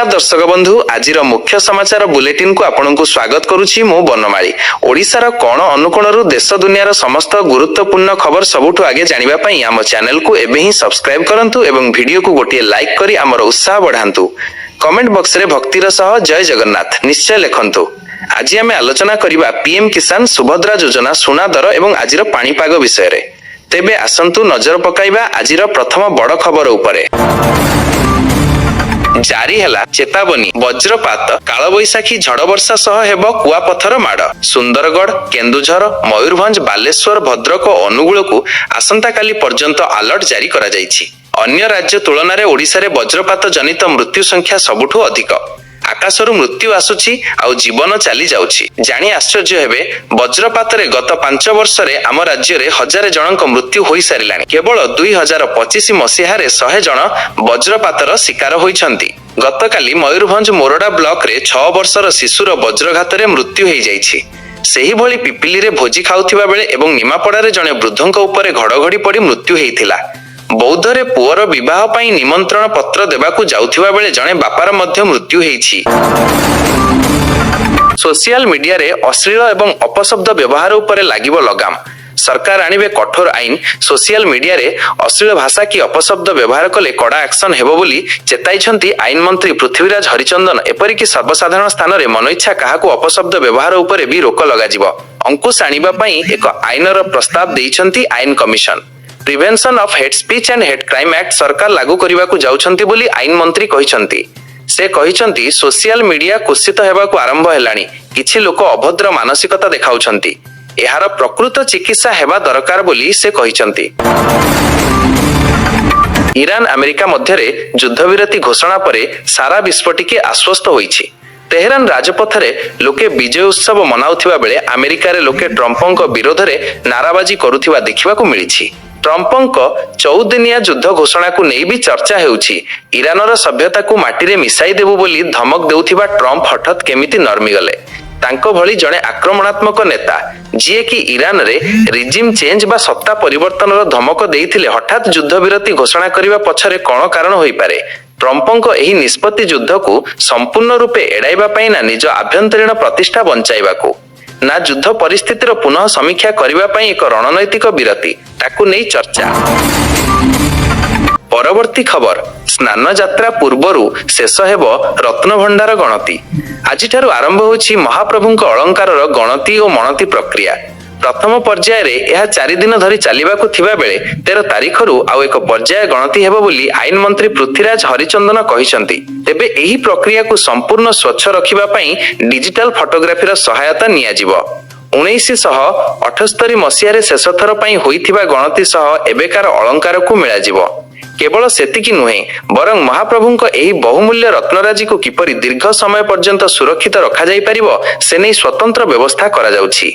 नमस्कार दर्शक बंधु आज मुख्य समाचार बुलेटिन को आपनको स्वागत करुछि मु बनमाली। ओडिशार कोण अनुकोणरू देश दुनियार समस्त गुरुत्वपूर्ण खबर सबुठु आगे जानिबा पई आम चैनल को एबे ही सब्सक्राइब करंतु एवं वीडियो को गोटे लाइक करी हमर उत्साह बढ़ांतु। कमेंट बॉक्स रे भक्तिर सह जय जगन्नाथ निश्चय लिखंतु। आज आमे आलोचना करिबा पीएम किसान सुभद्रा योजना सुना दर एवं आजिर पाणीपाग विषय रे। तेबे आसंतु नजर पकाइबा आजिर प्रथम बड़ खबर उपरे। जारी हैला चेतावनी वज्रपात काल बैशाखी झड़ वर्षा सह हेबो कुआपथर माड़। सुंदरगढ़ केन्दुझर मयूरभंज बालेश्वर भद्रक अनुगुल को आसंता काली पर्यंत अलर्ट जारी करा जायछि। अन्य राज्य तुलन में ओडिशा रे वज्रपात जनित मृत्यु संख्या सबुठु अधिक। आकाशरू मृत्यु आसुछि आउ जीवन चली जाउछि। जानी आश्चर्य हेबे वज्रपात रे गत 5 वर्ष रे आम राज्य रे हजार जनक मृत्यु होई सारिलानी। केवल 2025 मसीहा रे 100 जन वज्रपातर शिकार होइछंती। गतकाली मयूरभंज मोरडा ब्लॉक रे 6 वर्षर शिशुर वज्रघात रे मृत्यु होई जाइछि। सेही भली पिपिली रे भोजी खाउथिबा बेले एवं निमापड़ा रे जने वृद्धंक उपरे घड़घड़ी पड़ी मृत्यु हेइथिला। बौद्ध रे पुअर विवाह पई निमंत्रण पत्र देबाकू जाउथिबा बेले जने बापार मध्य मृत्यु हेइछि। सोशल मीडिया रे अश्लील एवं अपशब्द व्यवहार उपरे लागिबो लगाम। सरकार आनिबे कठोर आईन। सोशल मीडिया रे अश्लील भाषा की अपशब्द व्यवहार कले कड़ा एक्शन हेबो बोली चेताइछंती आईन मंत्री पृथ्वीराज हरिचंदन। एपरिकी सर्वसाधारण स्थान रे मनइच्छा काहाकू अपशब्द व्यवहार उपरे भी रोक लगाजिबो। अंकुश आनिबा पई एक आईनर प्रस्ताव देइछंती आईन commission. Prevention of hate speech and hate crime act सरकार लागू करिबाकू जाउछंती बोली आईन मंत्री कहिछंती। से कहिछंती सोशल मीडिया कुत्सित हेबाकू आरंभ हेलानी। किछि लोक अभद्र मानसिकता देखाउछंती। एहार प्रकृत चिकित्सा हेबा दरकार बोली से कहिछंती। ईरान अमेरिका मध्यरे युद्धविरति घोषणा परे सारा विश्व टिके आश्वस्त होईछि। तेहरान राजपथ रे लोके विजय उत्सव मनाउथिबा बेले अमेरिका रे लोके ट्रम्पଙ୍କ विरोधरे नाराबाजी करुथिबा देखिबाकू मिलिछि। ट्रम्पଙ୍କ 14 दिनिया युद्ध घोषणा को नहीं भी चर्चा हेउछि। ईरानर सभ्यता को माटी रे मिसाई देबो बोली धमक देउथिबा ट्रम्प हठात केमिति नर्मी गले। तांको भली जणे आक्रमणात्मक नेता जिए कि ईरान रे रिजिम चेंज बा सत्ता परिवर्तनर धमक देइथिले हठात युद्ध विरति घोषणा करिबा पछरे कोन कारण होई पारे। ट्रम्पଙ୍କ एही निष्पत्ति युद्ध को संपूर्ण रूपे एडाइबा पई ना निज आभ्यंतरीण प्रतिष्ठा बंचाइबाकू ना युद्ध परिस्थितिर पुनः समीक्षा करिबा पई एक रणनैतिक विरति ताकू नै चर्चा। परवर्ती खबर स्नान यात्रा पूर्वरु शेष हेबो रत्न भंडार गणति। आजिठारु आरंभ होछि महाप्रभुଙ୍କ अलंकारर गणति और मणति प्रक्रिया। प्रथम पर्याय रे यह 4 दिन धरी चलिबाकू थिबा बेले 13 तारिखरु आउ एक पर्याय गणति हेबो बोली आईन मंत्री पृथ्वीराज हरिचंदन कहिसंती। तेबे एही प्रक्रिया को संपूर्ण स्वच्छ रखिबा पई डिजिटल फोटोग्राफीर सहायता निया जिवो। 1978 मसीहा रे शेष थर पई होइथिबा गणति सह एबेकार अलंकार को मिला जिवो। केवल सेतिकी नुहे बरं महाप्रभुଙ୍କ एही बहुमूल्य रत्नराजी को किपरि दीर्घ समय पर्यंत सुरक्षित रखा जाई परिबो से नै स्वतंत्र व्यवस्था करा जाउछि।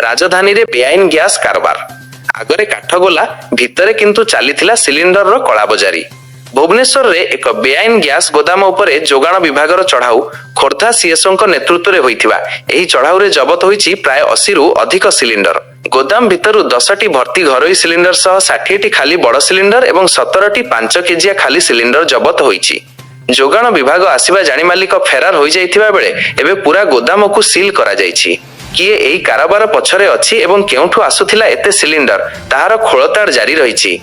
राजधानी रे बेआईन गैस कारबार। आगरे काठगोला भितरे किंतु चलीथिला सिलिंडर रो कଳାबजारी। भुवनेश्वर रे एक बेआईन गैस गोदाम उपरे जोगाण विभागर चढ़ाऊ खोर्धा सीएसओ नेतृत्व रे होइथिबा एही चढ़ाऊ रे जबत होइछि प्राय 80 रु अधिक सिलिंडर। गोदाम भितरु 10टी भर्ती घरोई सिलिंडर सह 60टी खाली बड़ सिलिंडर एवं 17टी 5 केजिया खाली सिलिंडर जबत होइछि। जोगाण विभाग आसीबा जानी मालिक फेरार होई जाइथिबा बेले एबे पूरा गोदाम को सील करा जाइछि। किए एही कारोबार पछरे अछि एवं केउठु आसुथिला एते सिलिंडर ताहार खोळताड़ जारी रहिछि।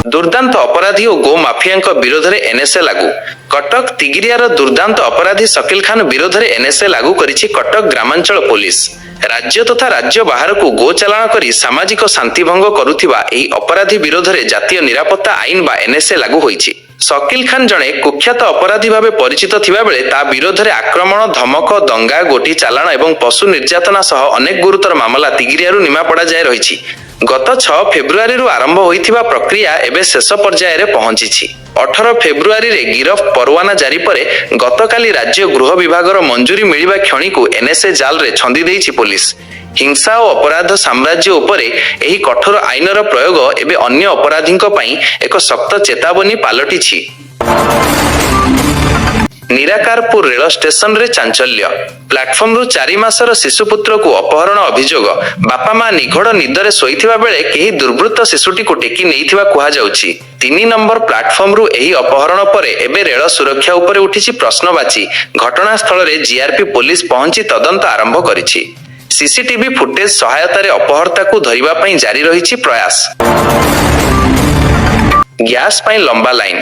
दुर्दांत अपराधी और गो माफिया विरोध में एनएसए लागू। कटक तिगिरियार दुर्दांत अपराधी शकील खान विरोध में एनएसए लागू करिछि कटक ग्रामांचल पुलिस। राज्य तथा राज्य बाहर को गो चालाण करी सामाजिक शांति भंग करुथिबा एही अपराधी विरोध में जातीय निरापत्ता आईन बा एनएसए लागू होइछि। शकील खान जणे कुख्यात अपराधी भावे परिचित थिबा बेले ता विरोध में आक्रमण धमक दंगा गोटी चालाण एवं पशु निर्यातना सह अनेक गुरुतर मामला तिगिरियारू निमापड़ा जाय रहिछि। गत 6 फेब्रुआरी रु आरंभ होइथिबा प्रक्रिया एबे शेष पर्याय रे पहुंचिछि। 18 फेब्रुआरी रे गिरफ परवाना जारी परे गतकाली राज्य गृह विभागर मंजूरी मिलिबा क्षणी को एनएसए जाल रे छंदी देइछि पुलिस। हिंसा और अपराध साम्राज्य उपरे एही कठोर आईनर प्रयोग एबे अन्य अपराधींक पई एक सख्त चेतावनी पालटिछि। ନିରାକାରପୁର ରେଳ ଷ୍ଟେସନରେ ଚାଞ୍ଚଲ୍ୟ। ପ୍ଲାଟଫର୍ମରୁ 4 ମାସର ଶିଶୁପୁତ୍ରକୁ ଅପହରଣ ଅଭିଯୋଗ। ବାପା ମା ନିଘୋଡ଼ ନିଦରେ ଶୋଇଥିବା ବେଳେ କେହି ଦୁର୍ବୃତ୍ତ ଶିଶୁଟିକୁ ଟେକି ନେଇଥିବା କୁହାଯାଉଛି। 3 ନମ୍ବର ପ୍ଲାଟଫର୍ମରୁ ଏହି ଅପହରଣ ପରେ ଏବେ ରେଳ ସୁରକ୍ଷା ଉପରେ ଉଠିଛି ପ୍ରଶ୍ନବାଚୀ। ଘଟଣାସ୍ଥଳରେ ଜିଆରପି ପୋଲିସ ପହଞ୍ଚି ତଦନ୍ତ ଆରମ୍ଭ କରିଛି। ସିସିଟିଭି ଫୁଟେଜ ସହାୟତାରେ ଅପହର୍ତ୍ତାକୁ ଧରିବା ପାଇଁ ଜାରି ରହିଛି ପ୍ରୟାସ। ଗ୍ୟାସ୍ ପାଇଁ ଲମ୍ବା ଲାଇନ।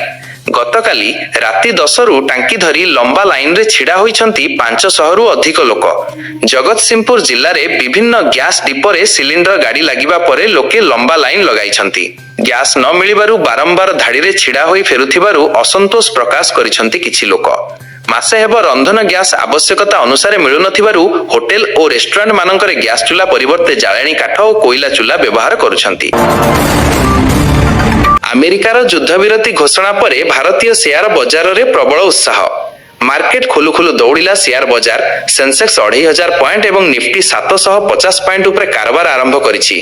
ଗତକାଲି ରାତି 10ରୁ ଟାଙ୍କି ଧରି ଲମ୍ବା ଲାଇନରେ ଛିଡ଼ା ହୋଇଛନ୍ତି 500ରୁ ଅଧିକ ଲୋକ। ଜଗତସିଂହପୁର ଜିଲ୍ଲାରେ ବିଭିନ୍ନ ଗ୍ୟାସ୍ ଡିପୋରେ ସିଲିଣ୍ଡର ଗାଡ଼ି ଲାଗିବା ପରେ ଲୋକେ ଲମ୍ବା ଲାଇନ ଲଗାଇଛନ୍ତି। ଗ୍ୟାସ୍ ନ ମିଳିବାରୁ ବାରମ୍ବାର ଧାଡ଼ିରେ ଛିଡ଼ା ହୋଇ ଫେରୁଥିବାରୁ ଅସନ୍ତୋଷ ପ୍ରକାଶ କରିଛନ୍ତି କିଛି ଲୋକ। ମାସେ ହେବ ରନ୍ଧନ ଗ୍ୟାସ୍ ଆବଶ୍ୟକତା ଅନୁସାରେ ମିଳୁନଥିବାରୁ ହୋଟେଲ ଓ ରେଷ୍ଟୁରାଣ୍ଟ ମାନଙ୍କରେ ଗ୍ୟାସ୍ ଚୁଲା ପରିବର୍ତ୍ତେ ଜାଳେଣୀ କାଠ ଓ କୋଇଲା ଚୁଲା ବ୍ୟବହାର କରୁଛନ୍ତି। ଆମେରିକାର ଯୁଦ୍ଧବିରତି ଘୋଷଣା ପରେ ଭାରତୀୟ ସେୟାର ବଜାରରେ ପ୍ରବଳ ଉତ୍ସାହ। ମାର୍କେଟ ଖୋଲୁ ଖୋଲୁ ଦୌଡ଼ିଲା ସେୟାର ବଜାର। ସେନ୍ସେକ୍ସ 2500 ପଏଣ୍ଟ ଏବଂ ନିଫ୍ଟି 750 ପଏଣ୍ଟ ଉପରେ କାରବାର ଆରମ୍ଭ କରିଛି।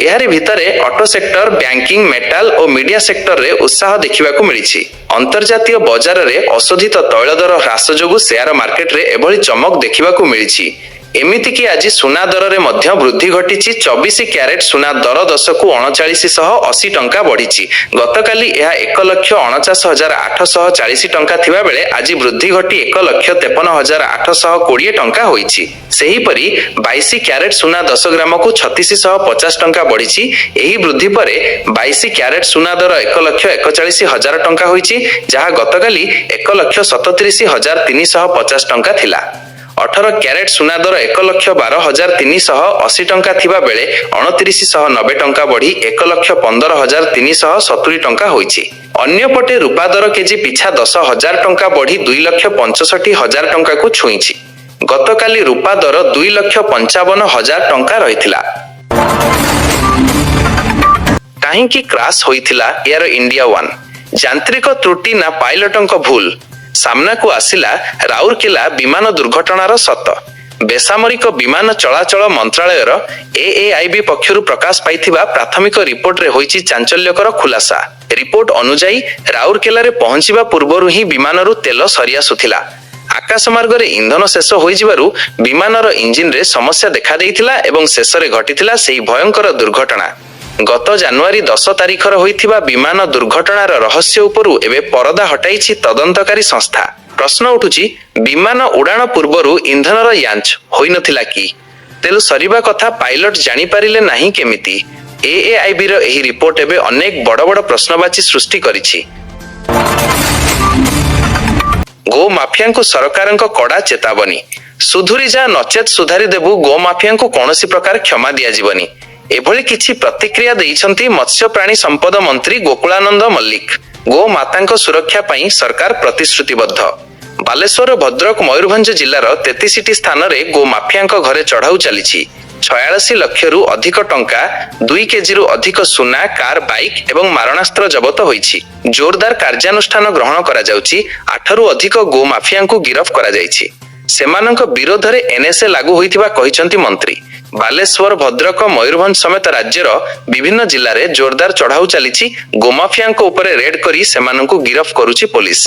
ଏହାରି ଭିତରେ ଅଟୋ ସେକ୍ଟର, ବ୍ୟାଙ୍କିଂ, ମେଟାଲ ଓ ମିଡିଆ ସେକ୍ଟରରେ ଉତ୍ସାହ ଦେଖିବାକୁ ମିଳିଛି। ଅନ୍ତର୍ଜାତୀୟ ବଜାରରେ ଅଶୋଧିତ ତୈଳ ଦର ହ୍ରାସ ଯୋଗୁଁ ସେୟାର ମାର୍କେଟରେ ଏଭଳି ଚମକ ଦେଖିବାକୁ ମିଳିଛି। ଏମିତିକି ଆଜି ସୁନା ଦରରେ ମଧ୍ୟ ବୃଦ୍ଧି ଘଟିଛି। 24 କ୍ୟାରେଟ ସୁନା ଦର 10କୁ 3980 ଟଙ୍କା ବଢ଼ିଛି। ଗତକାଲି ଏହା 1,49,840 ଟଙ୍କା ଥିବାବେଳେ ଆଜି ବୃଦ୍ଧି ଘଟି 1,53,820 ଟଙ୍କା ହୋଇଛି। ସେହିପରି 22 କ୍ୟାରେଟ ସୁନା 10 ଗ୍ରାମକୁ 3650 ଟଙ୍କା ବଢ଼ିଛି। ଏହି ବୃଦ୍ଧି ପରେ 22 କ୍ୟାରେଟ ସୁନା ଦର 1,41,000 ଟଙ୍କା ହୋଇଛି, ଯାହା ଗତକାଲି 1,37,350 ଟଙ୍କା ଥିଲା। 18 କ୍ୟାରେଟ ସୁନା ଦର 1,12,380 ଟଙ୍କା ଥିବା ବେଳେ 2990 ଟଙ୍କା ବଢ଼ି 1,15,370 ଟଙ୍କା ହୋଇଛି। ଅନ୍ୟପଟେ ରୂପା ଦର କେଜି ପିଛା 10,000 ଟଙ୍କା ବଢ଼ି 2,65,000 ଟଙ୍କାକୁ ଛୁଇଁଛି। ଗତକାଲି ରୂପା ଦର 2,55,000 ଟଙ୍କା ରହିଥିଲା। କାହିଁକି କ୍ରାସ୍ ହୋଇଥିଲା ଏୟାର ଇଣ୍ଡିଆ ୱାନ୍? ଯାନ୍ତ୍ରିକ ତ୍ରୁଟି ନା ପାଇଲଟଙ୍କ ଭୁଲ? ସାମ୍ନାକୁ ଆସିଲା ରାଉରକେଲା ବିମାନ ଦୁର୍ଘଟଣାର ସତ। ବେସାମରିକ ବିମାନ ଚଳାଚଳ ମନ୍ତ୍ରାଳୟର ଏଏଆଇବି ପକ୍ଷରୁ ପ୍ରକାଶ ପାଇଥିବା ପ୍ରାଥମିକ ରିପୋର୍ଟରେ ହୋଇଛି ଚାଞ୍ଚଲ୍ୟକର ଖୁଲାସା। ରିପୋର୍ଟ ଅନୁଯାୟୀ ରାଉରକେଲାରେ ପହଞ୍ଚିବା ପୂର୍ବରୁ ହିଁ ବିମାନରୁ ତେଲ ସରିଆସୁଥିଲା। ଆକାଶମାର୍ଗରେ ଇନ୍ଧନ ଶେଷ ହୋଇଯିବାରୁ ବିମାନର ଇଞ୍ଜିନରେ ସମସ୍ୟା ଦେଖାଦେଇଥିଲା ଏବଂ ଶେଷରେ ଘଟିଥିଲା ସେହି ଭୟଙ୍କର ଦୁର୍ଘଟଣା। ଗତ ଜାନୁଆରୀ 10 ତାରିଖର ହୋଇଥିବା ବିମାନ ଦୁର୍ଘଟଣାର ରହସ୍ୟ ଉପରୁ ଏବେ ପରଦା ହଟାଇଛି ତଦନ୍ତକାରୀ ସଂସ୍ଥା। ପ୍ରଶ୍ନ ଉଠୁଛି, ବିମାନ ଉଡ଼ାଣ ପୂର୍ବରୁ ଇନ୍ଧନର ଯାଞ୍ଚ ହୋଇନଥିଲା କି? ତେଲ ସରିବା କଥା ପାଇଲଟ ଜାଣିପାରିଲେ ନାହିଁ କେମିତି? ଏଏଆଇବିର ଏହି ରିପୋର୍ଟ ଏବେ ଅନେକ ବଡ଼ ବଡ଼ ପ୍ରଶ୍ନବାଚୀ ସୃଷ୍ଟି କରିଛି। ଗୋ ମାଫିଆଙ୍କୁ ସରକାରଙ୍କ କଡ଼ା ଚେତାବନୀ। ସୁଧୁରି ଯା, ନଚେତ ସୁଧାରି ଦେବୁ। ଗୋ ମାଫିଆଙ୍କୁ କୌଣସି ପ୍ରକାର କ୍ଷମା ଦିଆଯିବନି। ଏଭଳି କିଛି ପ୍ରତିକ୍ରିୟା ଦେଇଛନ୍ତି ମତ୍ସ୍ୟ ପ୍ରାଣୀ ସମ୍ପଦ ମନ୍ତ୍ରୀ ଗୋକୁଳାନନ୍ଦ ମଲ୍ଲିକ। ଗୋ ମାତାଙ୍କ ସୁରକ୍ଷା ପାଇଁ ସରକାର ପ୍ରତିଶ୍ରୁତିବଦ୍ଧ। ବାଲେଶ୍ୱର, ଭଦ୍ରକ, ମୟୂରଭଞ୍ଜ ଜିଲ୍ଲାର 33ଟି ସ୍ଥାନରେ ଗୋ ମାଫିଆଙ୍କ ଘରେ ଚଢ଼ାଉ ଚାଲିଛି। 46 ଲକ୍ଷରୁ ଅଧିକ ଟଙ୍କା, 2 କେଜିରୁ ଅଧିକ ସୁନା, କାର, ବାଇକ୍ ଏବଂ ମାରଣାସ୍ତ୍ର ଜବତ ହୋଇଛି। ଜୋରଦାର କାର୍ଯ୍ୟାନୁଷ୍ଠାନ ଗ୍ରହଣ କରାଯାଉଛି। 8ରୁ ଅଧିକ ଗୋ ମାଫିଆଙ୍କୁ ଗିରଫ କରାଯାଇଛି। ସେମାନଙ୍କ ବିରୋଧରେ ଏନ୍ଏସ୍ଏ ଲାଗୁ ହୋଇଥିବା କହିଛନ୍ତି ମନ୍ତ୍ରୀ। ବାଲେଶ୍ୱର, ଭଦ୍ରକ, ମୟୂରଭଞ୍ଜ ସମେତ ରାଜ୍ୟର ବିଭିନ୍ନ ଜିଲ୍ଲାରେ ଜୋରଦାର ଚଢ଼ାଉ ଚାଲିଛି। ଗୋମାଫିଆଙ୍କ ଉପରେ ରେଡ୍ କରି ସେମାନଙ୍କୁ ଗିରଫ କରୁଛି ପୋଲିସ।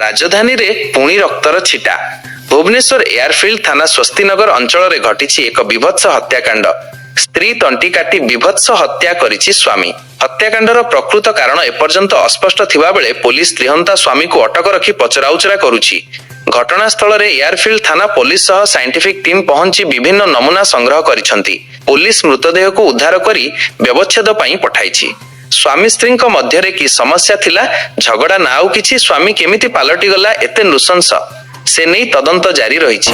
ରାଜଧାନୀରେ ପୁଣି ରକ୍ତର ଛିଟା। ଭୁବନେଶ୍ୱର ଏୟାରଫିଲ୍ଡ ଥାନା ସ୍ୱସ୍ତିନଗର ଅଞ୍ଚଳରେ ଘଟିଛି ଏକ ବିଭତ୍ସ ହତ୍ୟାକାଣ୍ଡ। ସ୍ତ୍ରୀ ତଣ୍ଟି କାଟି ବିଭତ୍ସ ହତ୍ୟା କରିଛି ସ୍ୱାମୀ। ହତ୍ୟାକାଣ୍ଡର ପ୍ରକୃତ କାରଣ ଏପର୍ଯ୍ୟନ୍ତ ଅସ୍ପଷ୍ଟ ଥିବାବେଳେ ପୋଲିସ ତ୍ରିହନ୍ତା ସ୍ୱାମୀକୁ ଅଟକ ରଖି ପଚରାଉଚରା କରୁଛି। ଘଟଣାସ୍ଥଳରେ ଏୟାରଫିଲ୍ଡ ଥାନା ପୋଲିସ ସହ ସାଇଣ୍ଟିଫିକ ଟିମ୍ ପହଞ୍ଚି ବିଭିନ୍ନ ନମୁନା ସଂଗ୍ରହ କରିଛନ୍ତି। ପୋଲିସ ମୃତଦେହକୁ ଉଦ୍ଧାର କରି ବ୍ୟବଚ୍ଛେଦ ପାଇଁ ପଠାଇଛି। ସ୍ୱାମୀ ସ୍ତ୍ରୀଙ୍କ ମଧ୍ୟରେ କି ସମସ୍ୟା ଥିଲା, ଝଗଡ଼ା ନା ଆଉ କିଛି? ସ୍ୱାମୀ କେମିତି ପାଲଟିଗଲା ଏତେ ନୃଶଂସ, ସେ ନେଇ ତଦନ୍ତ ଜାରି ରହିଛି।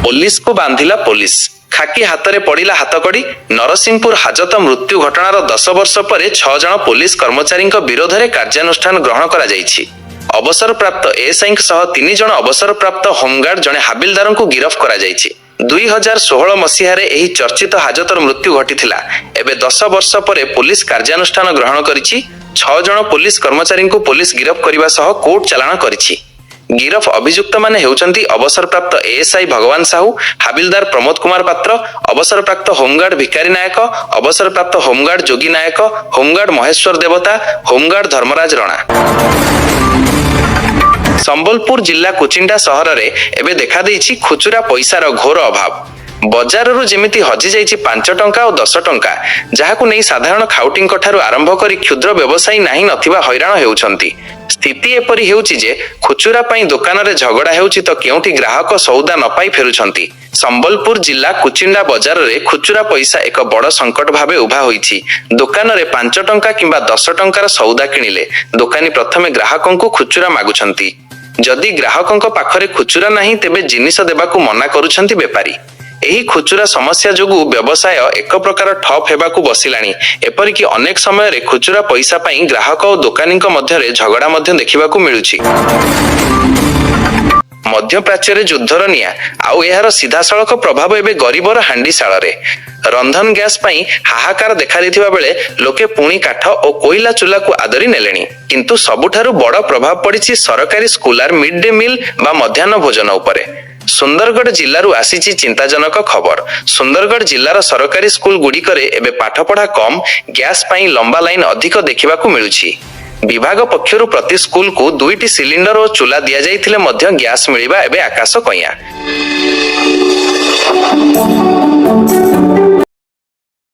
ପୋଲିସକୁ ବାନ୍ଧିଲା ପୋଲିସ, ଖାକି ହାତରେ ପଡ଼ିଲା ହାତକଡ଼ି। ନରସିଂହପୁର ହାଜତ ମୃତ୍ୟୁ ଘଟଣାର 10 ବର୍ଷ ପରେ 6 ଜଣ ପୋଲିସ କର୍ମଚାରୀଙ୍କ ବିରୋଧରେ କାର୍ଯ୍ୟାନୁଷ୍ଠାନ ଗ୍ରହଣ କରାଯାଇଛି। ଅବସରପ୍ରାପ୍ତ ଏଏସ୍ଆଇଙ୍କ ସହ 3 ଜଣ ଅବସରପ୍ରାପ୍ତ ହୋମଗାର୍ଡ, ଜଣେ ହାବିଲଦାରଙ୍କୁ ଗିରଫ କରାଯାଇଛି। 2016 ମସିହାରେ ଏହି ଚର୍ଚ୍ଚିତ ହାଜତର ମୃତ୍ୟୁ ଘଟିଥିଲା। ଏବେ 10 ବର୍ଷ ପରେ ପୋଲିସ କାର୍ଯ୍ୟାନୁଷ୍ଠାନ ଗ୍ରହଣ କରିଛି। 6 ଜଣ ପୋଲିସ କର୍ମଚାରୀଙ୍କୁ ପୋଲିସ ଗିରଫ କରିବା ସହ କୋର୍ଟ ଚାଲାଣ କରିଛି। गिरफ अभियुक्त माने हेउचंती अवसरप्राप्त एएसआई भगवान साहू, हाबिलदार प्रमोद कुमार पात्र, अवसरप्राप्त होमगार्ड भिकारी नायक, अवसरप्राप्त होमगार्ड जोगी नायक, होमगार्ड महेश्वर देवता, होमगार्ड धर्मराज रणा। संबलपुर जिला कुचिंडा सहर रे एबे देखा देइछि खुचुरा पैसार घोर अभाव। बजारରୁ ଯେମିତି ହଜି ଯାଇଛି 5 ଟଙ୍କା ଓ 10 ଟଙ୍କା, ଯାହାକୁ ନେଇ ସାଧାରଣ ଖାଉଟିଙ୍କ ଠାରୁ ଆରମ୍ଭ କରି କ୍ଷୁଦ୍ର ବ୍ୟବସାୟୀ ନାହିଁ ନଥିବା ହଇରାଣ ହେଉଛନ୍ତି। ସ୍ଥିତି ଏପରି ହେଉଛି ଯେ ଖୁଚୁରା ପାଇଁ ଦୋକାନରେ ଝଗଡ଼ା ହେଉଛି ତ କେଉଁଠି ଗ୍ରାହକ ସଉଦା ନ ପାଇ ଫେରୁଛନ୍ତି। ସମ୍ବଲପୁର ଜିଲ୍ଲା କୁଚିଣ୍ଡା ବଜାରରେ ଖୁଚୁରା ପଇସା ଏକ ବଡ଼ ସଙ୍କଟ ଭାବେ ଉଭା ହୋଇଛି। ଦୋକାନରେ 5 ଟଙ୍କା କିମ୍ବା 10 ଟଙ୍କାର ସଉଦା କିଣିଲେ ଦୋକାନୀ ପ୍ରଥମେ ଗ୍ରାହକଙ୍କୁ ଖୁଚୁରା ମାଗୁଛନ୍ତି। ଯଦି ଗ୍ରାହକଙ୍କ ପାଖରେ ଖୁଚୁରା ନାହିଁ ତେବେ ଜିନିଷ ଦେବାକୁ ମନା କରୁଛନ୍ତି ବେପାରୀ। ଏହି ଖୁଚୁରା ସମସ୍ୟା ଯୋଗୁଁ ବ୍ୟବସାୟ ଏକ ପ୍ରକାର ଠପ୍ ହେବାକୁ ବସିଲାଣି। ଏପରିକି ଅନେକ ସମୟରେ ଖୁଚୁରା ପଇସା ପାଇଁ ଗ୍ରାହକ ଓ ଦୋକାନୀଙ୍କ ମଧ୍ୟରେ ଝଗଡ଼ା ମଧ୍ୟ ଦେଖିବାକୁ ମିଳୁଛି। ମଧ୍ୟପ୍ରାଚ୍ୟରେ ଯୁଦ୍ଧର ନିଆଁ ଆଉ ଏହାର ସିଧାସଳଖ ପ୍ରଭାବ ଏବେ ଗରିବର ହାଣ୍ଡିଶାଳରେ। ରନ୍ଧନ ଗ୍ୟାସ୍ ପାଇଁ ହାହାକାର ଦେଖାଦେଇଥିବା ବେଳେ ଲୋକେ ପୁଣି କାଠ ଓ କୋଇଲା ଚୁଲାକୁ ଆଦରି ନେଲେଣି। କିନ୍ତୁ ସବୁଠାରୁ ବଡ଼ ପ୍ରଭାବ ପଡ଼ିଛି ସରକାରୀ ସ୍କୁଲର ମିଡ୍ ଡେ ମିଲ୍ ବା ମଧ୍ୟାହ୍ନ ଭୋଜନ ଉପରେ। ସୁନ୍ଦରଗଡ଼ ଜିଲ୍ଲାରୁ ଆସିଛି ଚିନ୍ତାଜନକ ଖବର। ସୁନ୍ଦରଗଡ଼ ଜିଲ୍ଲାର ସରକାରୀ ସ୍କୁଲ ଗୁଡ଼ିକରେ ଏବେ ପାଠପଢ଼ା କମ୍, ଗ୍ୟାସ୍ ପାଇଁ ଲମ୍ବା ଲାଇନ୍ ଅଧିକ ଦେଖିବାକୁ ମିଳୁଛି। ବିଭାଗ ପକ୍ଷରୁ ପ୍ରତି ସ୍କୁଲକୁ 2ଟି ସିଲିଣ୍ଡର ଓ ଚୁଲା ଦିଆଯାଇଥିଲେ ମଧ୍ୟ ଗ୍ୟାସ୍ ମିଳିବା ଏବେ ଆକାଶ କଇଁଆ।